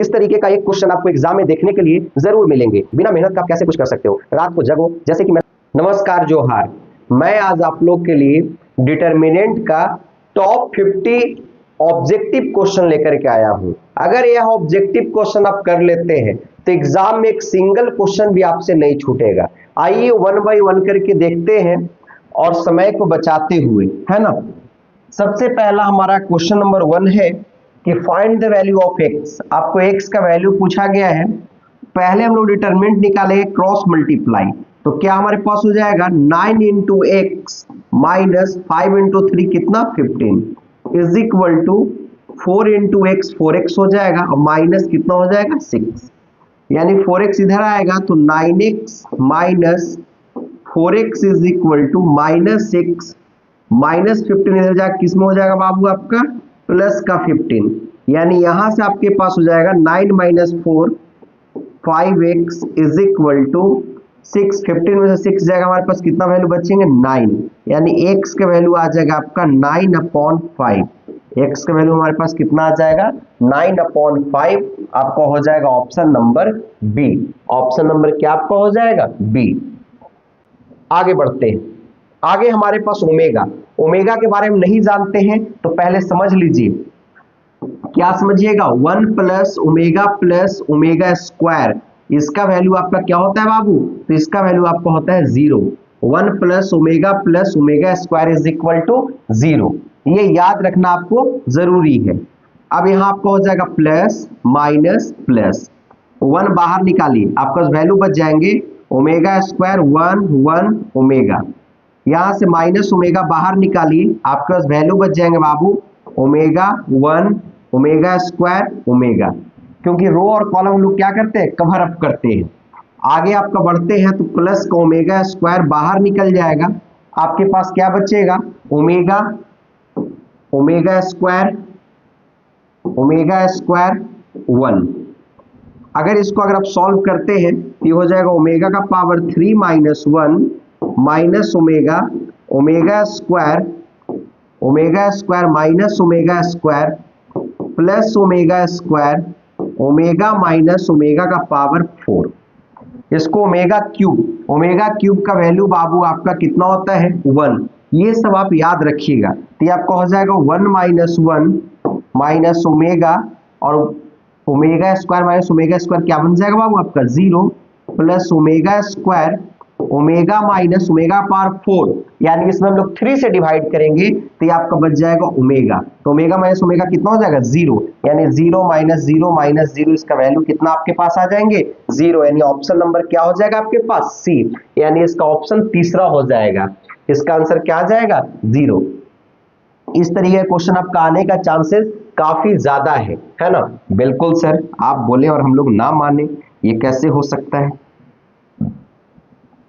इस तरीके का एक क्वेश्चन आपको एग्जाम में देखने के लिए जरूर मिलेंगे। बिना मेहनत का आप कैसे कुछ कर सकते हो, रात को जगो जैसे कि मैं। नमस्कार जोहार, मैं आज आप लोग के लिए डिटर्मिनेंट का टॉप 50 ऑब्जेक्टिव क्वेश्चन लेकर के आया हूं। अगर यह ऑब्जेक्टिव क्वेश्चन आप कर लेते हैं तो एग्जाम में एक सिंगल क्वेश्चन भी आपसे नहीं छूटेगा। आइए वन बाय वन करके देखते हैं और समय को बचाते हुए, है ना। सबसे पहला हमारा क्वेश्चन नंबर 1 है कि find the value of x. आपको एक्स का वैल्यू पूछा गया है। पहले हम लोग डिटरमिनेंट निकालेंगे क्रॉस मल्टीप्लाई, तो क्या हमारे पास हो जाएगा 9 इंटू एक्स माइनस 5 इंटू 3 कितना 15 is equal to 4 into x 4x हो जाएगा और माइनस कितना हो जाएगा 6, यानी 4x इधर आएगा तो 9x minus 4x is equal to minus 6 minus 15 इधर जाकर किसमें हो जाएगा बाबू आपका प्लस का 15, यानी यहां से आपके पास हो जाएगा 9 minus 4 5x is equal to 6, 15 में से 6 जाएगा हमारे पास कितना वैल्यू बचेंगे 9, यानी x का वैल्यू आ जाएगा आपका 9/5। x का वैल्यू हमारे पास कितना आ जाएगा 9/5, आपका हो जाएगा option number B. Option number क्या आपका हो जाएगा बी। आगे बढ़ते हैं। आगे हमारे पास ओमेगा। ओमेगा के बारे में नहीं जानते हैं तो पहले समझ लीजिए, क्या समझिएगा 1 प्लस ओमेगा स्क्वायर, इसका वैल्यू आपका क्या होता है बाबू, तो इसका वैल्यू आपका होता है 0। 1 plus omega square is equal to 0, ये याद रखना आपको जरूरी है। अब यहां आपका हो जाएगा प्लस माइनस प्लस 1 बाहर निकालिए, आपका वैल्यू बच जाएंगे ओमेगा स्क्वायर 1 ओमेगा, यहां से माइनस ओमेगा बाहर निकालिए, आपके पास वैल्यू बच जाएंगे बाबू ओमेगा 1 ओमेगा स्क्वायर ओमेगा, क्योंकि रो और कॉलम हम लोग क्या करते हैं कवर अप करते हैं। आगे आपका बढ़ते हैं तो प्लस का ओमेगा स्क्वायर बाहर निकल जाएगा, आपके पास क्या बचेगा ओमेगा स्क्वायर 1। अगर इसको अगर आप सॉल्व करते हैं तो ये हो जाएगा ओमेगा का power 3 minus 1 minus omega square minus omega square plus omega square omega minus omega का पावर 4। इसको ओमेगा क्यूब का वैल्यू बाबू आपका कितना होता है 1, ये सब आप याद रखिएगा। तो ये आपका हो जाएगा 1 माइनस ओमेगा और omega square minus omega square क्या बन जाएगा बाबू आपका 0 plus omega square omega minus omega power 4, यानी इसमें हम लोग 3 से डिवाइड करेंगे तो ये आपका बच जाएगा ओमेगा, तो ओमेगा माइनस ओमेगा कितना हो जाएगा 0, यानी 0 माइनस 0, इसका वैल्यू कितना आपके पास आ जाएंगे 0, यानी ऑप्शन नंबर क्या हो जाएगा आपके पास सी, यानी इसका ऑप्शन तीसरा हो जाएगा। इसका आंसर क्या आ जाएगा 0। इस तरीके का क्वेश्चन आपका आने का चांसेस काफी ज्यादा है ना। बिल्कुल सर, आप बोले और हम लोग ना माने, ये कैसे हो सकता है।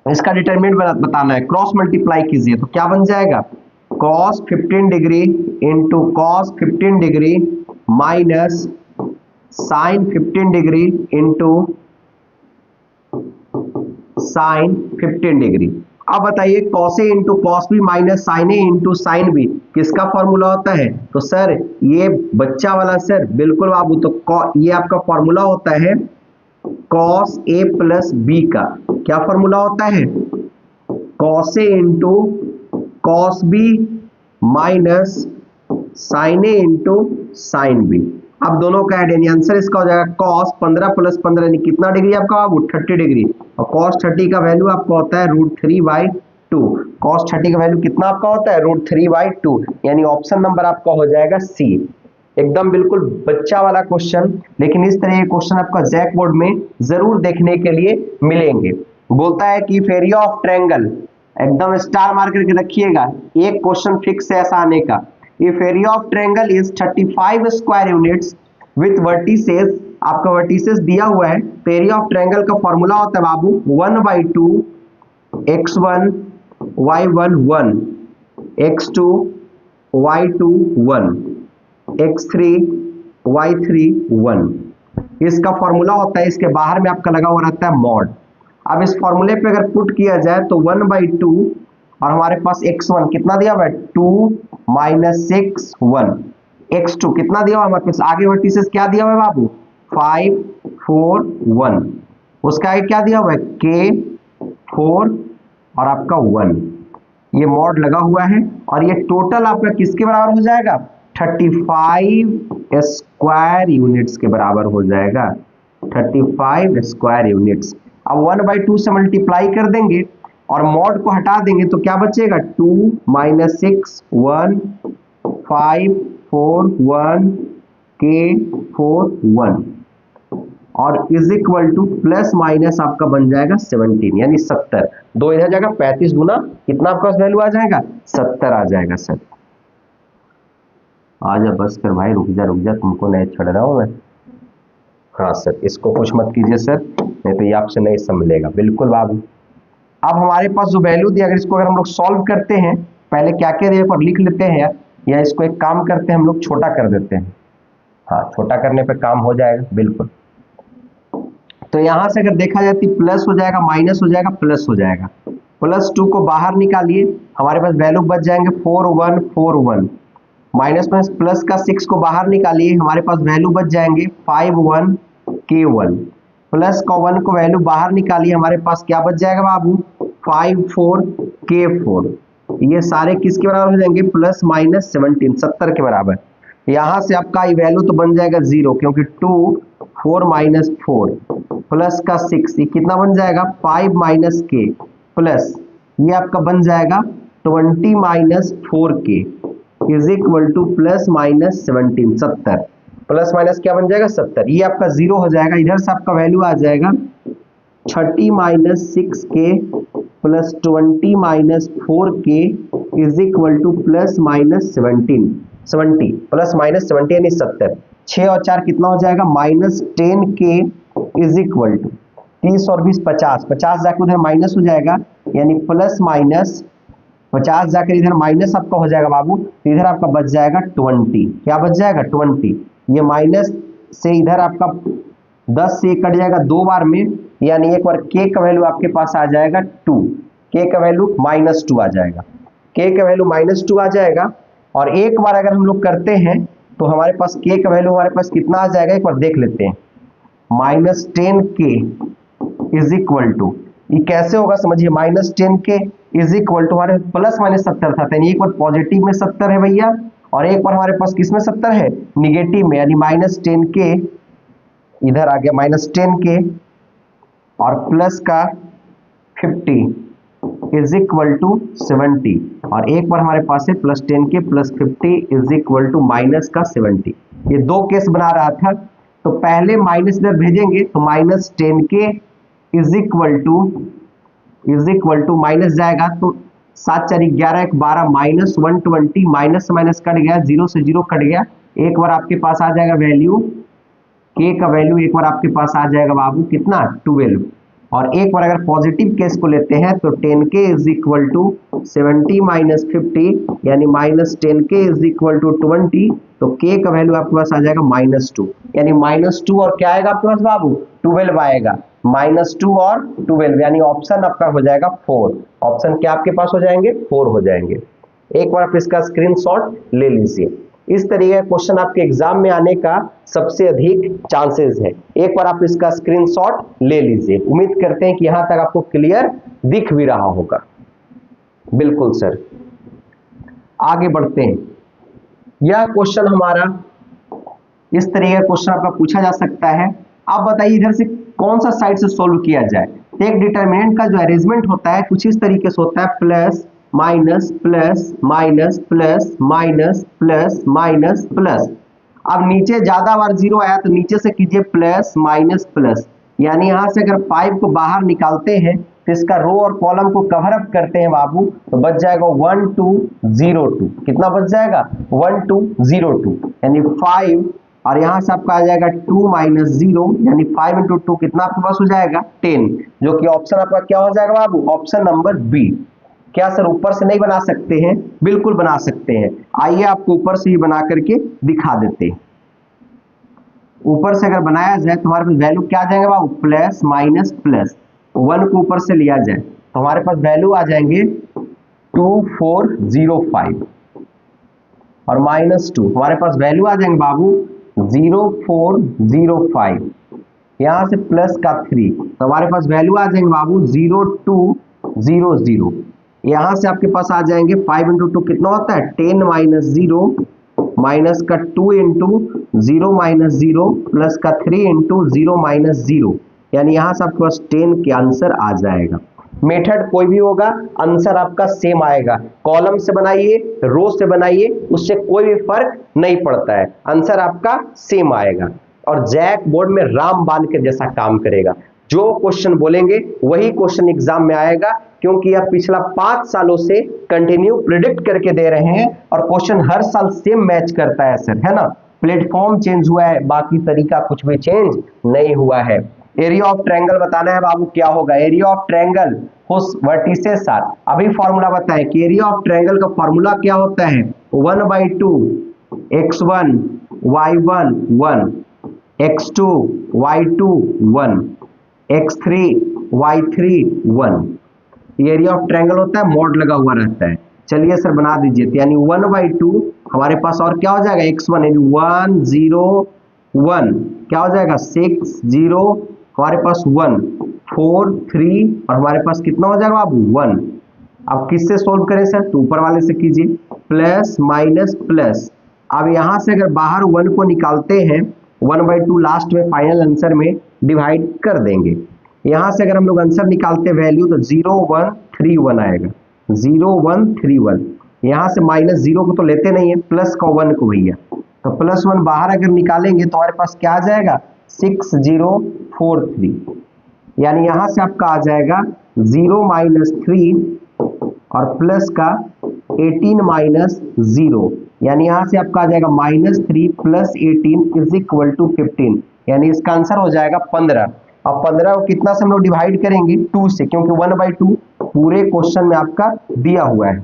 इसका डिटरमिनेंट बताना है, क्रॉस मल्टीप्लाई कीजिए तो क्या बन जाएगा cos 15 degree into cos 15 degree minus sine 15 degree into sine 15 degree. अब बताइए cos A into cos B minus sine A into sine B किसका फॉर्मूला होता है, तो सर ये बच्चा वाला सर बिल्कुल बाबू, तो ये आपका फॉर्मूला होता है cos a प्लस बी का, क्या फॉर्मूला होता है cos a into cos b minus sin a into sin b। अब दोनों का ऐड, यानी आंसर इसका हो जाएगा cos 15 प्लस 15 यानी कितना डिग्री आपका बाबू 30 डिग्री, और cos 30 का वैल्यू आपका होता है √3/2। cos 30 का वैल्यू कितना आपका होता है √3/2, यानी ऑप्शन नंबर आपका हो जाएगा सी। एकदम बिल्कुल बच्चा वाला क्वेश्चन, लेकिन इस तरह के क्वेश्चन आपका जैक बोर्ड में जरूर देखने के लिए मिलेंगे। बोलता है कि एरिया ऑफ ट्रायंगल, एकदम स्टार मार करके रखिएगा, एक क्वेश्चन फिक्स है ऐसा आने का। If area of triangle is 35 square units with vertices, आपका वर्टिसेस दिया हुआ है, तो एरिया ऑफ ट्रायंगल का फॉर्मूला होता है बाबू 1/2 x1 y1 1 x2 y2 1 x3 y3 1, इसका फॉर्मूला होता है, इसके बाहर में आपका लगा हुआ रहता है मॉड। अब इस फॉर्मूले पे अगर पुट किया जाए तो 1/2 और हमारे पास x1 कितना दिया हुआ है 2 माइनस 6 1, x2 कितना दिया हुआ है हमारे पास, आगे वर्टिसेस क्या दिया हुआ है बाबू 541, उसका आगे क्या दिया हुआ है K4 और आपका 1, ये मॉड लगा हुआ है और ये टोटल आपका किसके बराबर हो जाएगा 35 स्क्वायर यूनिट्स के बराबर हो जाएगा, 35 स्क्वायर यूनिट्स। अब 1/2 से मल्टीप्लाई कर देंगे और मॉड को हटा देंगे तो क्या बचेगा 2 - 6 1 5 4 1 K4 1 और is equal two plus minus आपका बन जाएगा 17 यानी 70। 2 इधर जाएगा 35 गुना कितना आपका वैल्यू आ जाएगा 70 आ जाएगा। सर आजा बस कर भाई, रुक जा तुमको नहीं छड़ रहा हूं मैं। हाँ सर इसको कुछ मत कीजिए सर, नहीं तो ये आपसे नहीं समझेगा। बिल्कुल बाबू। अब हमारे पास जो वैल्यू दी अगर हम लोग सॉल्व करते हैं, पहले क्या क्या दिया पर लिख लेते हैं या इसको एक काम करते हैं हम लोग छोटा कर देते हैं। हाँ छोटा करने पे काम हो जाएगा बिल्कुल। तो यहां से अगर देखा जाए तो प्लस हो जाएगा माइनस हो जाएगा प्लस हो जाएगा, +2 को बाहर निकालिए हमारे पास वैल्यू बच जाएंगे 4141, माइनस में प्लस का 6 को बाहर निकालिए हमारे पास वैल्यू बच जाएंगे 51K1, प्लस का 1 को वैल्यू बाहर निकालिए हमारे पास क्या बच जाएगा बाबू 54K4, ये सारे किसके बराबर हो जाएंगे प्लस माइनस 17 70 के बराबर। यहां से आपका ये वैल्यू तो बन जाएगा 0 क्योंकि 2 4 - 4 प्लस का 6 ये कितना बन जाएगा 5 - K प्लस ये आपका बन जाएगा 20 - 4K is equal two plus minus 17 70, plus minus क्या बन जाएगा 70, ये आपका 0 हो जाएगा। इधर से आपका वैल्यू आ जाएगा 30 - 6K plus 20 - 4K is equal two plus minus 70 plus minus 70 यानी 70। 6 और 4 कितना हो जाएगा -10K इज इक्वल टू 30 और 20 50, 50 जाकर उधर माइनस हो जाएगा यानी प्लस माइनस 50 जाकर इधर माइनस आपका हो जाएगा बाबू, इधर आपका बच जाएगा 20, क्या बच जाएगा 20, ये माइनस से इधर आपका 10 से कट जाएगा 2 बार में यानी एक बार K का वैल्यू आपके पास आ जाएगा 2, K का वैल्यू -2 आ जाएगा, K का वैल्यू -2 आ जाएगा। और एक बार अगर हम लोग करते हैं तो हमारे पास K का वैल्यू हमारे पास कितना आ जाएगा एक बार देख लेते हैं, -10K इज इक्वल टू, ये कैसे होगा समझिए, -10K इज इक्वल टू हमारे प्लस माइनस 70 था, यानी एक बार पॉजिटिव में 70 है भैया और एक बार हमारे पास किस में 70 है निगेटिव में, यानी -10K इधर आ गया -10K और प्लस का 50 इज इक्वल टू 70 और एक बार हमारे पास है +10K + 50 इज इक्वल टू -70। ये दो केस बना रहा था तो पहले माइनस इधर भेजेंगे तो -10K is equal to minus जाएगा तो 7 4 11 1 12 -120 माइनस से माइनस कट गया 0 से 0 कट गया, एक बार आपके पास आ जाएगा वैल्यू K का वैल्यू एक बार आपके पास आ जाएगा बाबू कितना 12 और एक बार अगर पॉजिटिव केस को लेते हैं तो 10K इज इक्वल टू 70 - 50 यानी -10K इज इक्वल टू 20, तो K का वैल्यू आपके पास आ जाएगा -2 यानी -2 और क्या आएगा आपके पास बाबू 12 आएगा, -2 और 12 यानी ऑप्शन आपका हो जाएगा 4, ऑप्शन क्या आपके पास हो जाएंगे 4 हो जाएंगे। एक बार आप इसका स्क्रीनशॉट ले लीजिए। इस तरीके का क्वेश्चन आपके एग्जाम में आने का सबसे अधिक चांसेस है, एक बार आप इसका स्क्रीनशॉट ले लीजिए। उम्मीद करते हैं कि यहां तक आपको क्लियर दिख भी रहा होगा। बिल्कुल सर, आगे बढ़ते हैं। यह क्वेश्चन हमारा इस तरीके का क्वेश्चन आपका पूछा जा सकता है। आप बताइए इधर से कौन सा साइड से सोल्व किया जाए। एक डिटरमिनेंट का जो अरेंजमेंट होता है कुछ इस तरीके से होता है, plus minus plus minus plus minus plus minus plus. अब नीचे ज्यादा बार 0 आया तो नीचे से कीजिए प्लस माइनस प्लस, यानी यहां से अगर 5 को बाहर निकालते हैं तो इसका रो और कॉलम को कवर अप करते हैं बाबू तो बच जाएगा 1202, कितना बच जाएगा 1202 यानी 5 और यहां से आपका आ जाएगा 2 - 0 यानी 5 × 2 कितना आपके पास हो जाएगा 10, जो कि ऑप्शन आपका क्या हो जाएगा बाबू ऑप्शन नंबर बी। क्या सर ऊपर से नहीं बना सकते हैं? बिल्कुल बना सकते हैं, आइए आपको ऊपर से ही बना करके दिखा देते हैं। ऊपर से अगर बनाया जाए तो हमारे पास वैल्यू क्या आ जाएगा बाबू प्लस माइनस प्लस, 1 को ऊपर से लिया जाए तो हमारे पास वैल्यू आ जाएंगे 2405 और -2 हमारे पास वैल्यू आ जाएंगे बाबू 0405, यहां से प्लस का 3, तो हमारे पास वैल्यू आ जाएंगे बाबू 0200। यहां से आपके पास आ जाएंगे 5 इंटू 2 कितना होता है 10 माइनस 0 माइनस का 2 इंटू 0 माइनस 0 प्लस का 3 इंटू 0 माइनस 0, यानी यहां से आपके पास 10 के आंसर आ जाएगा। मेथड कोई भी होगा आंसर आपका सेम आएगा, कॉलम से बनाइए रो से बनाइए उससे कोई भी फर्क नहीं पड़ता है, आंसर आपका सेम आएगा और जैक बोर्ड में राम बाण के जैसा काम करेगा। जो क्वेश्चन बोलेंगे वही क्वेश्चन एग्जाम में आएगा, क्योंकि यह पिछला 5 सालों से कंटिन्यू प्रिडिक्ट करके दे रहे हैं और क्वेश्चन हर साल सेम मैच करता है सर, है ना। प्लेटफॉर्म चेंज हुआ है, बाकी तरीका कुछ भी चेंज नहीं हुआ है। एरिया ऑफ ट्रायंगल बताना है बाबू, क्या होगा area of triangle whose vertices are. अभी फॉर्मूला बताएं कि एरिया ऑफ ट्रायंगल का फॉर्मूला क्या होता है 1/2 x1 y1 1 x2 y2 1 x3 y3 1। Area of triangle होता है मॉड लगा हुआ रहता है। चलिए सर बना दीजिए, तो यानी 1/2 हमारे पास और क्या हो जाएगा x1 यानी 1 0 1 क्या हो जाएगा 6 0 हमारे पास 1 4 3 और हमारे पास कितना हो जाएगा बाबू 1। अब किससे सोल्व करें सर, तो ऊपर वाले से कीजिए, प्लस माइनस प्लस। अब यहां से अगर बाहर 1 को निकालते हैं 1/2 लास्ट में फाइनल आंसर में डिवाइड कर देंगे। यहां से अगर हम लोग आंसर निकालते वैल्यू तो 0 1 3 1 आएगा 0 1 3 1। यहां से माइनस 0 को तो लेते नहीं है, प्लस का 1 को भैया, तो प्लस 1 बाहर अगर निकालेंगे तो हमारे पास क्या आ जाएगा 6043, यानी यहां से आपका आ जाएगा 0 माइनस 3 और प्लस का 18 माइनस 0, यानी यहां से आपका आ जाएगा -3 प्लस 18 इज इक्वल टू 15, यानी इसका आंसर हो जाएगा 15। अब 15 को कितना से हम लोग डिवाइड करेंगे 2 से, क्योंकि 1/2 पूरे क्वेश्चन में आपका दिया हुआ है,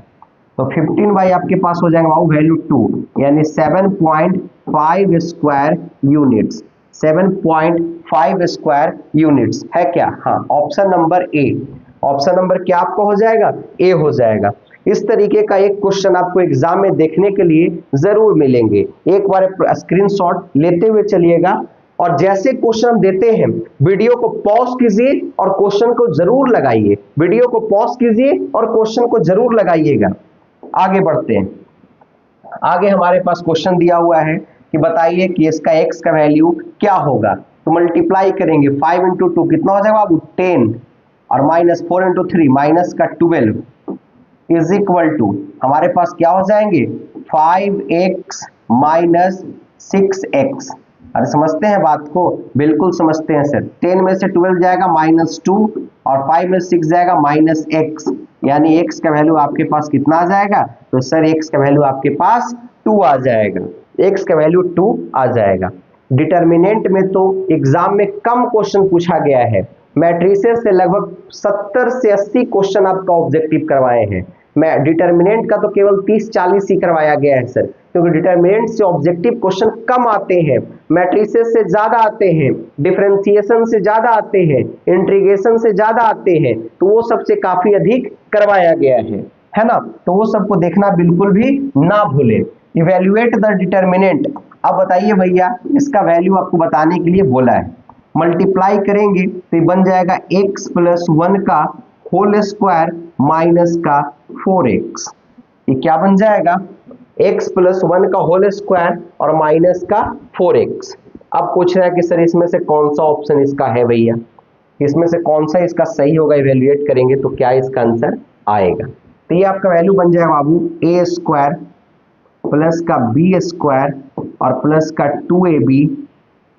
तो 15 बाई आपके पास हो जाएगा वैल्यू 2, यानी 7.5 स्क्वायर यूनिट्स। 7.5 स्क्वायर यूनिट्स है क्या, हाँ option number A. Option number क्या आपको हो जाएगा ए हो जाएगा। इस तरीके का एक क्वेश्चन आपको एग्जाम में देखने के लिए जरूर मिलेंगे, एक बार स्क्रीनशॉट लेते हुए चलिएगा और जैसे क्वेश्चन देते हैं वीडियो को पॉज कीजिए और क्वेश्चन को जरूर लगाइए, वीडियो को पॉज कीजिए और क्वेश्चन को जरूर लगाइएगा। आगे बढ़ते हैं, आगे हमारे पास क्वेश्चन दिया हुआ है कि बताइए कि इसका x का वैल्यू क्या होगा, तो मल्टीप्लाई करेंगे 5 इंटू 2 कितना हो जाएगा बाबू 10 और माइनस 4 इंटू 3 माइनस का 12 इज इक्वल टू हमारे पास क्या हो जाएंगे 5x माइनस 6x। अरे समझते हैं बात को, बिल्कुल समझते हैं सर। 10 में से 12 जाएगा -2 और 5 में 6 जाएगा -x, यानी x का वैल्यू आपके पास कितना आ जाएगा, तो सर x का वैल्यू आपके पास 2 आ जाएगा, x का वैल्यू 2 आ जाएगा। डिटर्मिनेंट में तो एग्जाम में कम क्वेश्चन पूछा गया है, मैट्रिसेस से लगभग 70 से 80 क्वेश्चन आपका ऑब्जेक्टिव करवाए हैं। मैं डिटर्मिनेंट का तो केवल 30-40 ही करवाया गया है सर, क्योंकि डिटर्मिनेंट से ऑब्जेक्टिव क्वेश्चन कम आते हैं, मैट्रिसेस से ज्यादा आते हैं, डिफरेंशिएशन से ज्यादा आते हैं, इंटीग्रेशन से ज्यादा आते हैं, तो वो सबसे काफी अधिक करवाया गया है ना। तो वो सबको देखना बिल्कुल भी ना भूलें। Evaluate the determinant. अब बताइए भैया, इसका वैल्यू आपको बताने के लिए बोला है, मल्टीप्लाई करेंगे तो ये बन जाएगा x प्लस 1 का होल स्क्वायर माइनस का 4x। ये क्या बन जाएगा x प्लस 1 का होल स्क्वायर और माइनस का 4x। अब पूछ रहा है कि सर इसमें से कौन सा ऑप्शन इसका है भैया, इसमें से कौन सा इसका सही होगा, इवेल्युएट करेंगे तो क्या इसका आंसर आएगा। तो ये आपका वैल्यू बन जाएगा बाबू a स्क्वायर प्लस का b स्क्वायर और प्लस का 2ab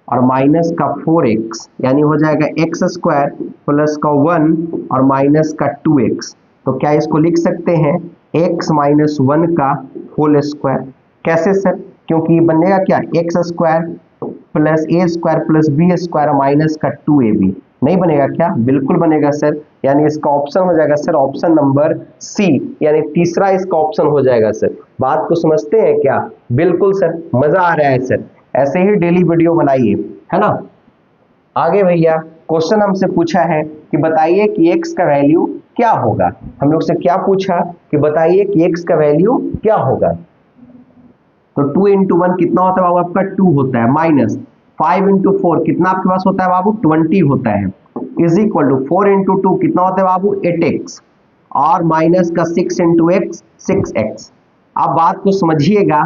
और माइनस का 4x, यानी हो जाएगा x स्क्वायर प्लस का 1 और माइनस का 2x। तो क्या इसको लिख सकते हैं x माइनस 1 का होल स्क्वायर। कैसे सर, क्योंकि ये बनेगा क्या x square plus a square plus b square minus का 2ab। नहीं बनेगा क्या, बिल्कुल बनेगा सर, यानी इसका ऑप्शन हो जाएगा सर ऑप्शन नंबर सी, यानी तीसरा इसका ऑप्शन हो जाएगा सर। बात को समझते हैं क्या, बिल्कुल सर, मजा आ रहा है सर, ऐसे ही डेली वीडियो बनाइए, है ना। आगे भैया क्वेश्चन हमसे पूछा है कि बताइए कि x का वैल्यू क्या होगा। हम लोग से क्या पूछा कि बताइए कि x का वैल्यू क्या होगा, तो 2 इंटू 1 कितना होता है बाबू आपका 2 होता है, माइनस 5 इंटू 4 कितना आपके पास होता है बाबू 20 होता है, इज इक्वल टू 4 इंटू 2 कितना होता है बाबू 8x और माइनस का 6 इंटू एक्स 6x। आप बात को समझिएगा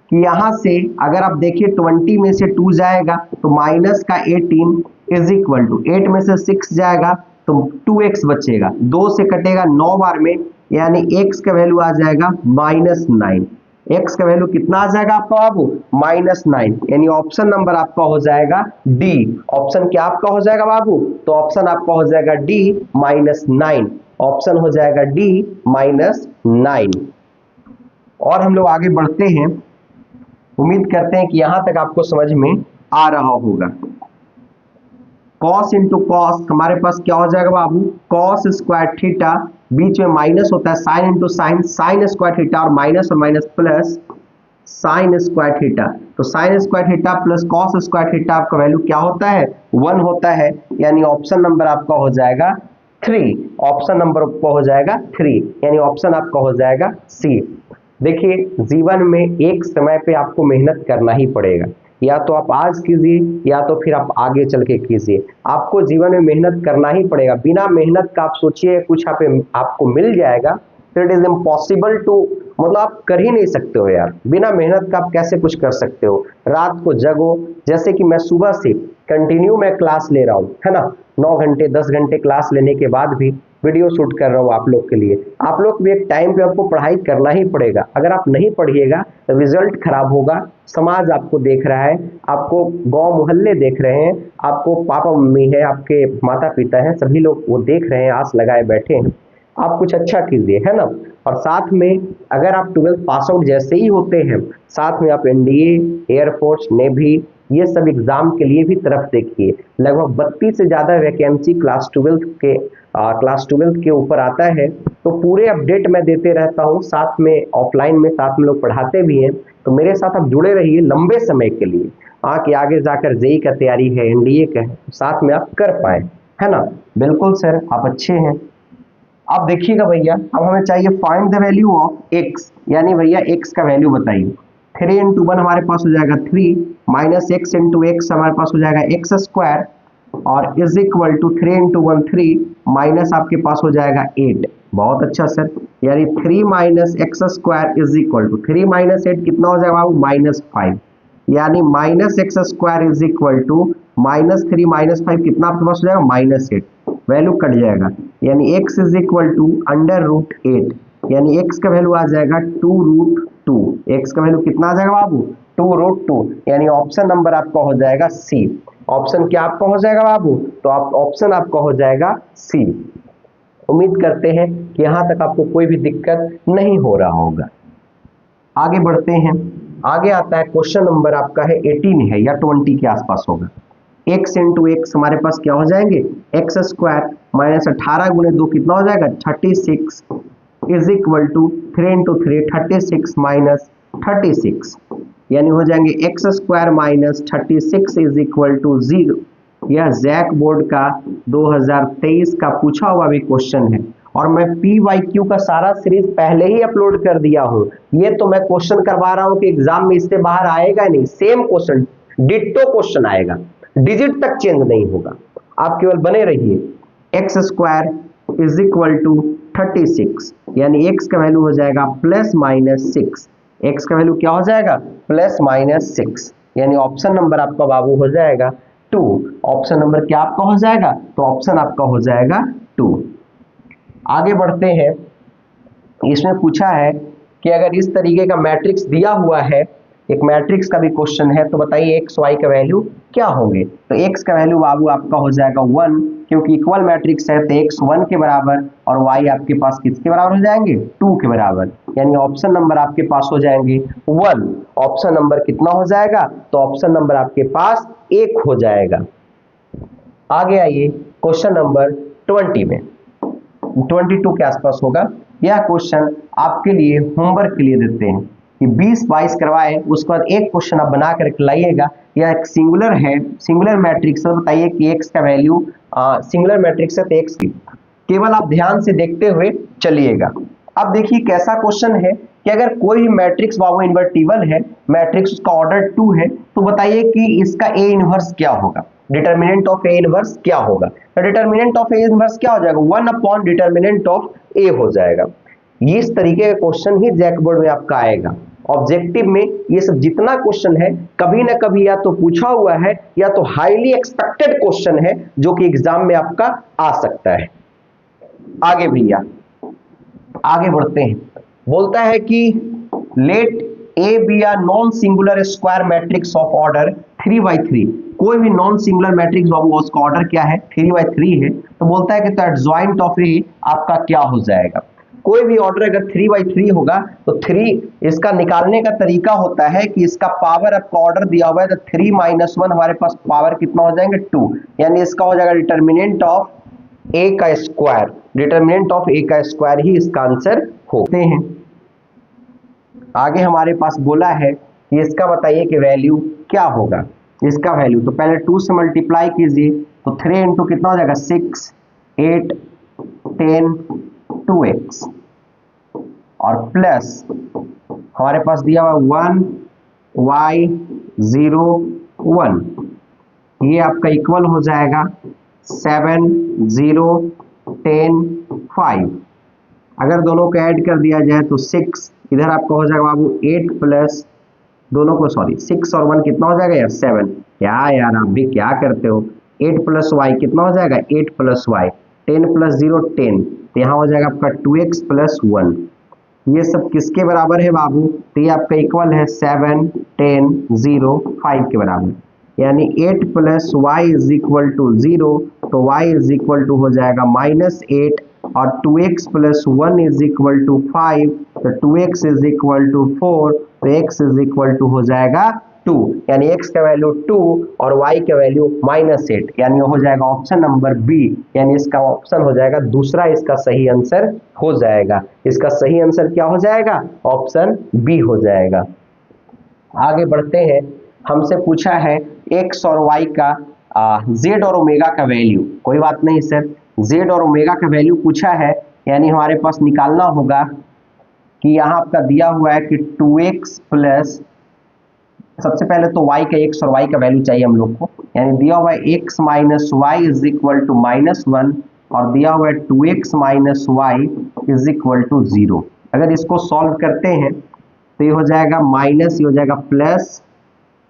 कि यहां से अगर आप देखिए 20 में से 2 जाएगा तो माइनस का 18 इज इक्वल टू 8 में से 6 जाएगा तो 2x बचेगा, 2 से कटेगा 9 बार में, यानी x का वैल्यू आ जाएगा -9। x का वैल्यू कितना आ जाएगा आपका बाबू -9, यानी ऑप्शन नंबर आपका हो जाएगा डी। ऑप्शन क्या आपका हो जाएगा बाबू, तो ऑप्शन आपका हो जाएगा डी -9, ऑप्शन हो जाएगा डी -9। और हम लोग आगे बढ़ते हैं, उम्मीद करते हैं कि यहां तक आपको समझ में आ रहा होगा। cos इंटू कॉस हमारे पास क्या हो जाएगा बाबू cos स्क्वायर थीटा, बीच में माइनस होता है sine into sine, sine square theta और minus plus sine square theta, तो sine square theta plus cos square theta आपका वैल्यू क्या होता है 1 होता है, यानी ऑप्शन नंबर आपका हो जाएगा 3। ऑप्शन नंबर आपका हो जाएगा 3, यानी ऑप्शन आपका हो जाएगा सी। देखिए जीवन में एक समय पे आपको मेहनत करना ही पड़ेगा, या तो आप आज कीजिए या तो फिर आप आगे चल के कीजिए, आपको जीवन में मेहनत करना ही पड़ेगा। बिना मेहनत का आप सोचिए कुछ आपको मिल जाएगा, तो इट इज इम्पॉसिबल टू, मतलब आप कर ही नहीं सकते हो यार, बिना मेहनत का आप कैसे कुछ कर सकते हो। रात को जगो, जैसे कि मैं सुबह से कंटिन्यू मैं क्लास ले रहा हूँ, है ना, 9 घंटे 10 घंटे क्लास लेने के बाद भी वीडियो शूट कर रहा हूँ आप लोग के लिए। आप लोग भी एक टाइम पे आपको पढ़ाई करना ही पड़ेगा, अगर आप नहीं पढ़िएगा तो रिजल्ट खराब होगा, समाज आपको देख रहा है, आपको गांव मोहल्ले देख रहे हैं, आपको पापा मम्मी है, आपके माता पिता हैं, सभी लोग वो देख रहे हैं, आस लगाए बैठे हैं, आप कुछ अच्छा कीजिए, है ना। और साथ में अगर आप 12th पास आउट जैसे ही होते हैं, साथ में आप एनडीए, एयरफोर्स, नेवी, ये सब एग्जाम के लिए भी तरफ देखिए। लगभग 32 से ज़्यादा वैकेंसी क्लास 12th के ऊपर आता है, तो पूरे अपडेट मैं देते रहता हूँ, साथ में ऑफलाइन में साथ में लोग पढ़ाते भी हैं, तो मेरे साथ आप जुड़े रहिए लंबे समय के लिए, कि आगे जाकर जेई का तैयारी है, एनडीए का है, साथ में आप कर पाए, है ना। बिल्कुल सर आप अच्छे हैं। अब देखिएगा भैया, अब हमें चाहिए find the value of x, यानी भैया एक्स का वैल्यू बताइए। 3 इंटू 1 हमारे पास हो जाएगा 3, माइनस एक्स इंटू एक्स हमारे पास हो जाएगा एक्स स्क्वायर, और is equal to 3 into 1 3, minus आपके पास हो जाएगा 8। बहुत अच्छा सर, यानी 3 minus x square is equal to 3 minus 8 कितना हो जाएगा -5, यानी minus x square is equal to -3 -5 कितना आपके पास हो जाएगा -8, वैल्यू कट जाएगा, यानी x इज इक्वल टू √8, यानी x का वैल्यू आ जाएगा 2√2। x का वैल्यू कितना आ जाएगा बाबू 2√2, यानी ऑप्शन नंबर आपका हो जाएगा सी। ऑप्शन क्या आपका हो जाएगा बाबू, तो आप ऑप्शन आपका हो जाएगा सी। उम्मीद करते हैं कि यहाँ तक आपको कोई भी दिक्कत नहीं हो रहा होगा। आगे बढ़ते हैं, आगे आता है क्वेश्चन नंबर आपका है 18 है या 20 के आसपास होगा। x इंटू एक्स हमारे पास क्या हो जाएंगे एक्स स्क्वायर माइनस 18 गुणे 2 कितना हो जाएगा 36 is equal to 3 into 3 36 minus 36, यानी हो जाएंगे x square minus 36 is equal to 0। यह जैक बोर्ड का 2023 का पूछा हुआ भी क्वेश्चन है, और मैं PYQ का सारा सीरीज पहले ही अपलोड कर दिया हूँ। ये तो मैं क्वेश्चन करवा रहा हूँ कि एग्जाम में इससे बाहर आएगा नहीं, सेम क्वेश्चन डिट्टो क्वेश्चन आएगा, डिजिट तक चेंज नहीं होगा, आप केवल बने रहिए। X square is equal to 36, यानी एक्स का वैल्यू हो जाएगा +-6, एक्स का वैल्यू क्या हो जाएगा +-6, यानी ऑप्शन नंबर आपका बाबू हो जाएगा 2। ऑप्शन नंबर क्या आपका हो जाएगा, तो ऑप्शन आपका हो जाएगा 2। आगे बढ़ते हैं, इसमें पूछा है कि अगर इस तरीके का मैट्रिक्स दिया हुआ है, एक मैट्रिक्स का भी क्वेश्चन है, तो बताइए एक्स वाई का वैल्यू क्या होंगे। तो एक्स का वैल्यू बाबू आपका हो जाएगा 1, क्योंकि इक्वल मैट्रिक्स है, तो एक्स 1 के बराबर और वाई आपके पास किसके बराबर हो जाएंगे 2 के बराबर, यानी ऑप्शन नंबर आपके पास हो जाएंगे 1। ऑप्शन नंबर कितना हो जाएगा, तो ऑप्शन नंबर आपके पास 1 हो जाएगा। आगे आइए क्वेश्चन नंबर 20 में, 22 के आसपास होगा। यह क्वेश्चन आपके लिए होमवर्क के लिए देते हैं कि 20-22 करवाए, उसके बाद एक क्वेश्चन आप बना कर लाइएगा। यह एक सिंगुलर है, सिंगुलर मैट्रिक्स है, बताइए कि एक्स का वैल्यू सिंगुलर मैट्रिक्स है, तो एक्स की केवल आप ध्यान से देखते हुए चलिएगा। अब देखिए कैसा क्वेश्चन है कि अगर कोई भी मैट्रिक्स बाबू इन्वर्टिबल है, मैट्रिक्स उसका ऑर्डर 2 है, तो बताइए कि इसका ए इनवर्स क्या होगा, डिटर्मिनेंट ऑफ ए इनवर्स क्या होगा। तो डिटर्मिनेंट ऑफ ए इनवर्स क्या हो जाएगा, 1 अपॉन डिटर्मिनेंट ऑफ ए हो जाएगा। इस तरीके का क्वेश्चन ही जैक बोर्ड में आपका आएगा। ऑब्जेक्टिव में ये सब जितना क्वेश्चन है कभी ना कभी या तो पूछा हुआ है या तो हाईली एक्सपेक्टेड क्वेश्चन है जो कि एग्जाम में आपका आ सकता है। आगे भैया आगे बढ़ते हैं। बोलता है कि let A be a non singular square matrix of order 3/3। कोई भी नॉन सिंगुलर मैट्रिक्स बाबू उसका ऑर्डर क्या है, 3/3 है। तो बोलता है कि तो एडजॉइंट ऑफ ए आपका क्या हो जाएगा। कोई भी ऑर्डर अगर 3/3 होगा तो 3 इसका निकालने का तरीका होता है कि इसका पावर आपका ऑर्डर दिया हुआ है तो 3 - 1 हमारे पास पावर कितना हो जाएंगे 2, यानी इसका हो जाएगा डिटर्मिनेंट ऑफ ए का स्क्वायर। डिटर्मिनेंट ऑफ ए का स्क्वायर ही इसका आंसर होते हैं। आगे हमारे पास बोला है कि इसका बताइए कि वैल्यू क्या होगा। इसका वैल्यू तो पहले 2 से मल्टीप्लाई कीजिए तो 3 इंटू कितना हो जाएगा 6, 8, 10, 2x और प्लस हमारे पास दिया हुआ 1 y 0 1, ये आपका इक्वल हो जाएगा 7 0 10 5। अगर दोनों को ऐड कर दिया जाए तो 6 इधर आपका हो जाएगा बाबू 8 प्लस दोनों को 6 और 1 कितना हो जाएगा यार 7। क्या यार आप भी क्या करते हो, 8 प्लस वाई कितना हो जाएगा 8 प्लस वाई, 10 प्लस 0 10, तो यहाँ हो जाएगा आपका 2x प्लस 1। ये सब किसके बराबर है बाबू, तो ये आपका इक्वल है 7 10 0 5 के बराबर, यानी 8 plus y is equal to 0, तो y इज इक्वल टू हो जाएगा -8 और 2x plus 1 is equal to 5, तो 2x इज इक्वल टू 4, तो x इज इक्वल टू हो जाएगा 2, यानी x का वैल्यू 2 और y का वैल्यू -8, यानी हो जाएगा ऑप्शन नंबर बी, यानी इसका ऑप्शन हो जाएगा दूसरा, इसका सही आंसर हो जाएगा। इसका सही आंसर क्या हो जाएगा, ऑप्शन बी हो जाएगा। आगे बढ़ते हैं। हमसे पूछा है x और y का z और ओमेगा का वैल्यू। कोई बात नहीं सर, z और ओमेगा का वैल्यू पूछा है, यानी हमारे पास निकालना होगा कि यहाँ आपका दिया हुआ है कि 2x प्लस, सबसे पहले तो y का x और y का वैल्यू चाहिए हम लोग को, यानी दिया हुआ है x minus y is equal to -1 और दिया हुआ है 2x minus y is equal to 0। अगर इसको सॉल्व करते हैं तो ये हो जाएगा माइनस, ये हो जाएगा प्लस,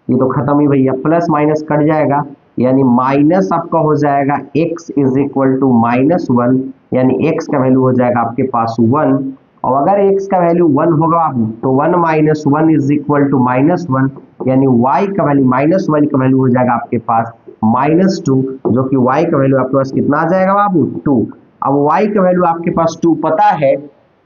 ये तो खत्म ही भैया, प्लस माइनस कट जाएगा, यानी माइनस आपका हो जाएगा x इज इक्वल टू -1, यानी x का वैल्यू हो जाएगा आपके पास 1, और अगर x का वैल्यू 1 होगा तो 1 माइनस 1 इज इक्वल टू -1, यानी y का वैल्यू -1 का वैल्यू हो जाएगा आपके पास -2, जो कि y का वैल्यू आपके पास कितना आ जाएगा बाबू 2। अब y का वैल्यू आपके पास 2 पता है,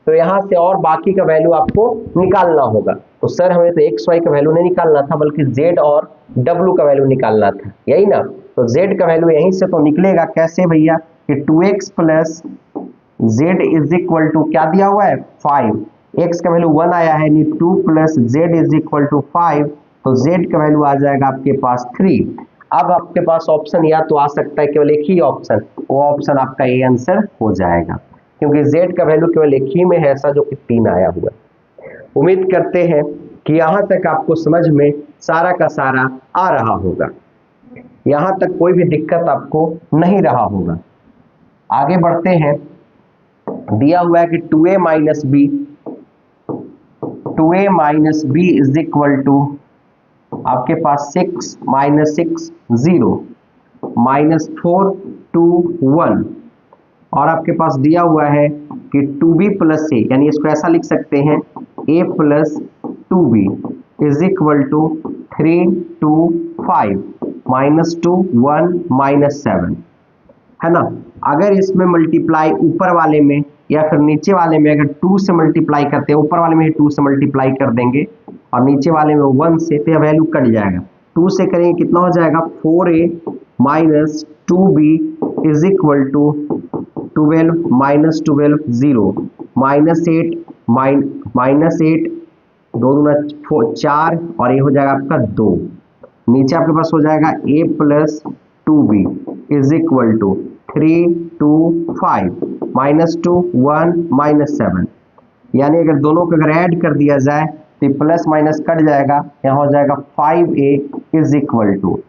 तो यहाँ से और बाकी का वैल्यू आपको निकालना होगा। तो सर हमें तो x y का वैल्यू नहीं निकालना था बल्कि z और w का वैल्यू निकालना था, यही ना। तो z का वैल्यू यहीं से तो निकलेगा, कैसे भैया कि 2x plus z is equal to क्या दिया हुआ है 5, x का वैल्यू 1 आया है, 2 plus z is equal to 5, तो z का वैल्यू आ जाएगा आपके पास 3। अब आपके पास ऑप्शन या तो आ सकता है केवल एक ही ऑप्शन, वो ऑप्शन आपका ए आंसर हो जाएगा, क्योंकि z का वैल्यू केवल एक ही में है ऐसा, जो कि 3 आया हुआ। उम्मीद करते हैं कि यहाँ तक आपको समझ में सारा का सारा आ रहा होगा, यहाँ तक कोई भी दिक्कत आपको नहीं रहा होगा। आगे बढ़ते हैं। दिया हुआ है कि 2a minus b is equal to आपके पास 6 - 6 0 -4 2 1, और आपके पास दिया हुआ है कि 2b प्लस a, यानी इसको ऐसा लिख सकते हैं a plus 2b is equal to 3 2 5 -2 1 -7, है ना। अगर इसमें मल्टीप्लाई ऊपर वाले में या फिर नीचे वाले में अगर 2 से मल्टीप्लाई करते हैं, ऊपर वाले में 2 से मल्टीप्लाई कर देंगे और नीचे वाले में 1 से, तो यह वैल्यू कट जाएगा। 2 से करेंगे कितना हो जाएगा 4a minus 2b is equal to 12 -12 0 -8 2 दूना 4 और ये हो जाएगा आपका 2। नीचे आपके पास हो जाएगा a plus 2b is equal to 3 2 5 -2 1 -7। यानी अगर दोनों को अगर ऐड कर दिया जाए तो प्लस माइनस कट जाएगा, यहाँ हो जाएगा 5a इज इक्वल टू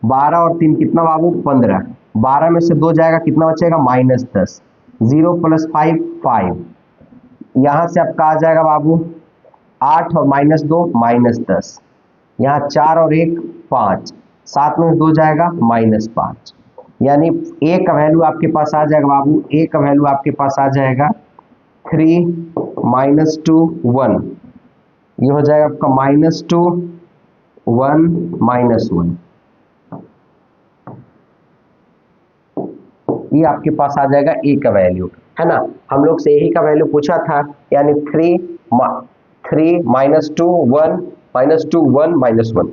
12 और 3 कितना बाबू 15, 12 में से 2 जाएगा कितना बचेगा -10, 0 + 5 5, यहाँ से आपका आ जाएगा बाबू 8 और -2 -10, यहाँ 4 और 1 5, 7 में 2 जाएगा -5, यानी a का वैल्यू आपके पास आ जाएगा बाबू, a का वैल्यू आपके पास आ जाएगा 3 -2 1, ये हो जाएगा आपका -2 1 -1, ये आपके पास आ जाएगा a का वैल्यू, है ना। हम लोग से a का वैल्यू पूछा था, यानी 3 -2 1 -2 1 -1,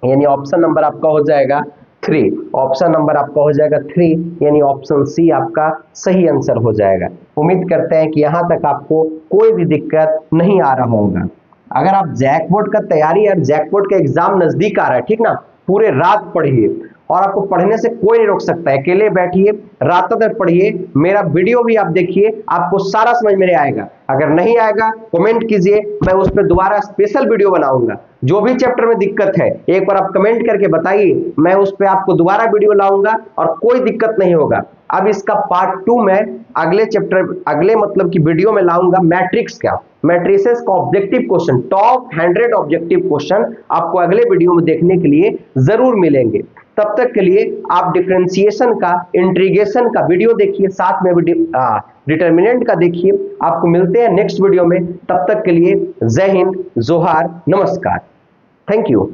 यानी ऑप्शन नंबर आपका हो जाएगा 3, ऑप्शन नंबर आपका हो जाएगा 3, यानी ऑप्शन सी आपका सही आंसर हो जाएगा। उम्मीद करते हैं कि यहाँ तक आपको कोई भी दिक्कत नहीं आ रहा होगा। अगर आप जैकपॉट का तैयारी या जैकपॉट का एग्जाम नजदीक आ रहा है, ठीक ना, पूरे रात पढ़िए और आपको पढ़ने से कोई नहीं रोक सकता है, अकेले बैठिए रातों तक पढ़िए, मेरा वीडियो भी आप देखिए, आपको सारा समझ में आएगा। अगर नहीं आएगा कमेंट कीजिए, मैं उस पर दोबारा स्पेशल वीडियो बनाऊंगा। जो भी चैप्टर में दिक्कत है एक बार आप कमेंट करके बताइए, मैं उस पर आपको दोबारा वीडियो लाऊंगा और कोई दिक्कत नहीं होगा। अब इसका पार्ट 2 में अगले चैप्टर अगले मतलब की वीडियो में लाऊंगा, मैट्रिक्स का, मैट्रिसेस का objective question, top 100 objective question आपको अगले वीडियो में देखने के लिए जरूर मिलेंगे। तब तक के लिए आप डिफरेंशिएशन का, इंटीग्रेशन का वीडियो देखिए, साथ में डिटर्मिनेंट का देखिए। आपको मिलते हैं नेक्स्ट वीडियो में, तब तक के लिए जय हिंद, जोहार, नमस्कार, थैंक यू।